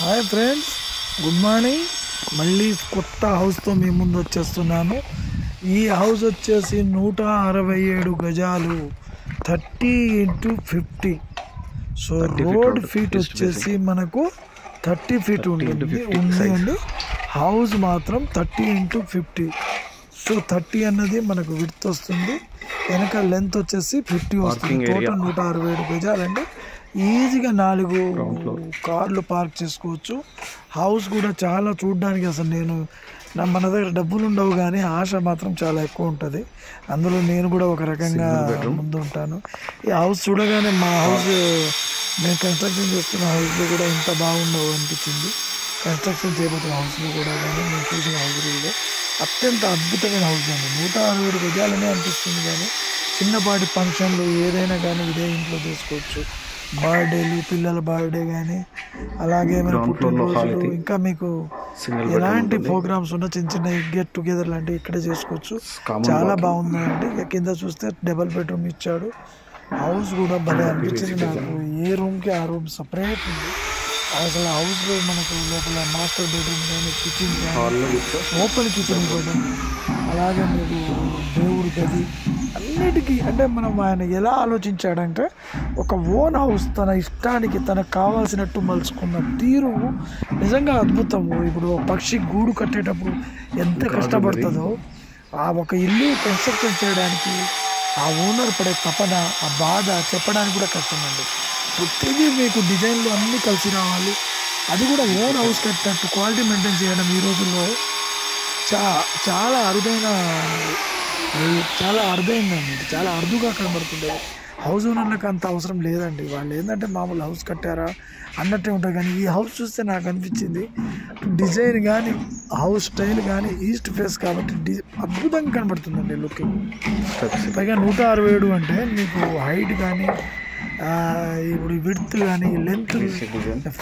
Hi friends, good morning. మళ్ళీ కొత్త హౌస్తో మీ ముందు వచ్చేస్తున్నాను. ఈ హౌస్ వచ్చేసి 167 గజాలు, 30x50. సో రోడ్ ఫీట్ వచ్చేసి మనకు 30 ఫీట్ ఉందండి. హౌస్ మాత్రం 30x50. సో 30 అన్నది మనకు విడ్త్ వస్తుంది, వెనక లెంత్ వచ్చేసి 50 వస్తుంది. టోటల్ 167 గజాలండి. ఈజీగా 4 కార్లు పార్క్ చేసుకోవచ్చు. హౌస్ కూడా చాలా చూడడానికి, అసలు మన దగ్గర డబ్బులు ఉండవు కానీ ఆశ మాత్రం చాలా ఎక్కువ ఉంటుంది. అందులో నేను కూడా ఒక రకంగా ముందు ఉంటాను. ఈ హౌస్ చూడగానే మా హౌస్, నేను కన్స్ట్రక్షన్ చేస్తున్న హౌస్లో కూడా ఇంత బాగుండవు అనిపించింది. కన్స్ట్రక్షన్ చేయబోతున్న హౌస్లో కూడా కానీ నేను చూసిన హౌస్లో కూడా అత్యంత అద్భుతమైన హౌస్ అండి. 167 గజాలనే అనిపిస్తుంది, కానీ చిన్నపాటి ఫంక్షన్లు ఏదైనా కానీ ఇదే ఇంట్లో చేసుకోవచ్చు. బర్త్డేలు, పిల్లల బర్త్డే కానీ, అలాగే మన పుట్టినరోజులు, ఇంకా మీకు ఎలాంటి ప్రోగ్రామ్స్ ఉన్నా చిన్న చిన్న గెట్ టుగెదర్ లాంటివి ఇక్కడే చేసుకోవచ్చు. చాలా బాగుందండి. కింద చూస్తే డబుల్ బెడ్రూమ్ ఇచ్చాడు. హౌస్ కూడా భలే అనిపించింది నాకు. ఏ రూమ్కి ఆ రూమ్ సపరేట్ ఉంది. అసలు హౌస్లో మనకు లోపల మాస్టర్ బెడ్రూమ్ కానీ, కిచెన్ కానీ, ఓపెన్ కిచెన్ కూడా, అలాగే మీకు దేవుడి గది, అన్నిటికీ అంటే ఆయన ఎలా ఆలోచించాడంటే ఒక ఓన్ హౌస్ తన ఇష్టానికి తనకు కావాల్సినట్టు మలుచుకున్న తీరు నిజంగా అద్భుతము. ఇప్పుడు పక్షి గూడు కట్టేటప్పుడు ఎంత కష్టపడుతుందో, ఆ ఒక ఇల్లు కన్స్ట్రక్షన్ చేయడానికి ఆ ఓనర్ పడే తపన, ఆ బాధ చెప్పడానికి కూడా కష్టమండి. ప్రతిదీ మీకు డిజైన్లు అన్నీ కలిసి రావాలి. అది కూడా ఓన్ హౌస్ కట్టినట్టు క్వాలిటీ మెయింటైన్ చేయడం ఈ రోజుల్లో చాలా అరుదైందండి. చాలా అరుదుగా కనబడుతుంది. హౌస్ ఓనర్లకు అంత అవసరం లేదండి. వాళ్ళు ఏంటంటే మామూలు హౌస్ కట్టారా అన్నట్టే ఉంటుంది. కానీ ఈ హౌస్ చూస్తే నాకు అనిపించింది, డిజైన్ కానీ, హౌస్ స్టైల్ కానీ, ఈస్ట్ ఫేస్ కాబట్టి అద్భుతంగా కనబడుతుందండి లుకింగ్. పైగా 167 అంటే మీకు హైట్ కానీ, ఇప్పుడు విడ్త్ కానీ, లెంత్,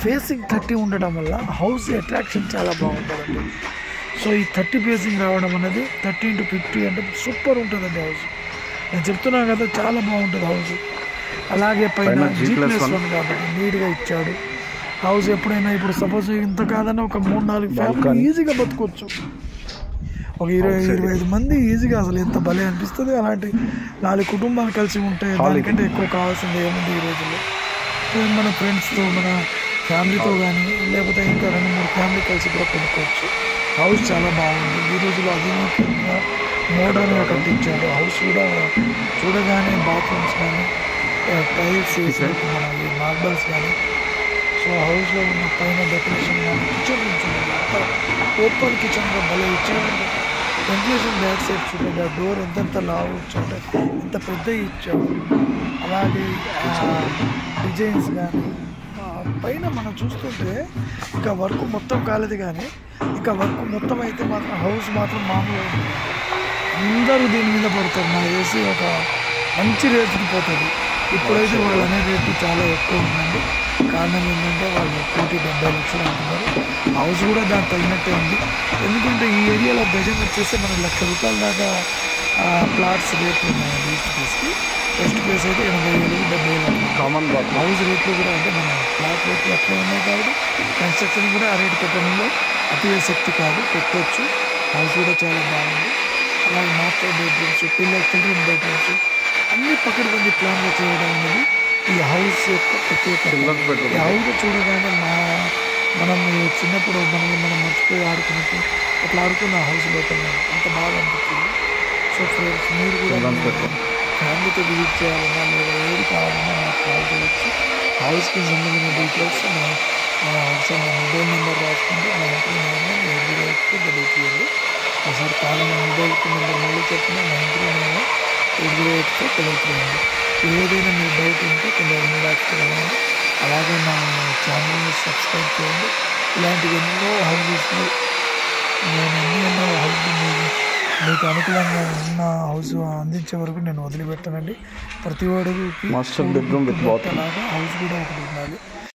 ఫేసింగ్ 30 ఉండడం వల్ల హౌస్ అట్రాక్షన్ చాలా బాగుంటుందండి. సో ఈ 30 ఫేసింగ్ రావడం అనేది 30x50 అంటే సూపర్ ఉంటుందండి హౌస్. నేను చెప్తున్నాను కదా, చాలా బాగుంటుంది హౌస్. అలాగే పైన G+1 కాబట్టి నీట్గా ఇచ్చాడు హౌస్. ఎప్పుడైనా ఇప్పుడు సపోజ్ ఇంత కాదన్నా ఒక 3-4 ఫ్యామిలీ ఈజీగా బతుకోవచ్చు. ఒక 20-25 మంది ఈజీగా, అసలు ఎంత భలే అనిపిస్తుంది. అలాంటి 4 కుటుంబాలు కలిసి ఉంటే దానికంటే ఎక్కువ కావాల్సింది ఏముంది ఈ రోజుల్లో. మన ఫ్రెండ్స్తో, మన ఫ్యామిలీతో కానీ, లేకపోతే ఇంకా 2-3 ఫ్యామిలీ కలిసి కూడా కొనుక్కోవచ్చు. హౌస్ చాలా బాగుంది. ఈ రోజుల్లో అధునికంగా మోడర్న్గా కట్టించాడు. హౌస్ కూడా చూడగానే బాత్రూమ్స్ కానీ, టైల్స్ వేసినట్టు మన ఈ మార్బల్స్ కానీ, సో హౌస్లో ఉన్న పైన డెకరేషన్ కానీ, కిచెన్ అంతా ఓపెన్ కిచెన్గా భలే ఇచ్చాడు. వెంటిలేషన్ బ్యాక్ సైడ్ చూడండి, ఆ డోర్ ఎంత లావు ఇచ్చాడు, ఎంత పెద్ద ఇచ్చాడు. అలాగే డిజైన్స్ కానీ పైన మనం చూస్తుంటే ఇంకా వర్క్ మొత్తం కాలేదు, కానీ ఇంకా వర్క్ మొత్తం అయితే మాత్రం హౌస్ మాత్రం మామూలుగా ఉంటుంది. అందరూ దీని మీద పడతారు. నాకు వేసి ఒక మంచి రేటుకి పోతుంది. ఇప్పుడైతే వాళ్ళు అనే రేటు చాలా ఎక్కువ ఉందండి. కారణం ఏంటంటే వాళ్ళు 1,70 లక్షలు అంటున్నారు. హౌస్ కూడా దానికి తగినట్టే ఉంది. ఎందుకంటే ఈ ఏరియాలో గజం వచ్చేసి మన ₹1,00,000 దాకా ప్లాట్స్ రేట్లు ఉన్నాయండి. ఈస్ట్ ఫేస్కి వెస్ట్ ఫేస్ అయితే 80,000-70,000 కామన్. హౌస్ రేట్లు కూడా అంటే మన ప్లాట్ రేట్లు అట్లా ఉన్నాయి కాబట్టి కన్స్ట్రక్షన్ కూడా ఆ రేటు పెట్టడంలో అతి శక్తి కాదు, పెట్టవచ్చు. హౌస్ కూడా చాలా బాగుంది. అలాగే మాస్టర్ బెడ్రూమ్స్, చిల్డ్రన్ బెడ్రూమ్స్ అన్నీ పక్కన ప్లాన్గా చేయడం అనేది ఈ హౌస్ యొక్క ప్రత్యేకత. ఈ హౌస్ చూడగానే మనం చిన్నప్పుడు మనం మర్చిపోయి ఆడుకున్నట్టు అట్లా ఆడుకున్న హౌస్ లోపల అంత బాగా అనిపించింది. సో ఫ్రెండ్స్, మీరు కూడా ఫ్యామిలీతో విజిట్ చేయాలన్నా లేదా ఏది కావాలన్నా నాకు కాల్ చేయవచ్చు. హౌస్కి సంబంధించిన డీటెయిల్స్ మొబైల్ నెంబర్ రాసుకుంటే నా ఇంట్లో 908 ఒకసారి కాల్ మొబైల్ నెంబర్ మళ్ళీ చెప్పిన 908 ఏదైనా మీ డౌట్ ఉంటే కొంచెం రాసుకోగలండి. అలాగే నా ఛానల్ని సబ్స్క్రైబ్ చేయండి. ఇలాంటి ఎన్నో హౌసెస్లో నేను ఎన్నో హౌస్ మీకు అనుకూలంగా ఉన్న హౌస్ అందించే వరకు నేను వదిలిపెట్టానండి. ప్రతి వాడికి మాస్టర్ బెడ్రూమ్ అలాగా హౌస్ కూడా ఒకటి ఉండాలి.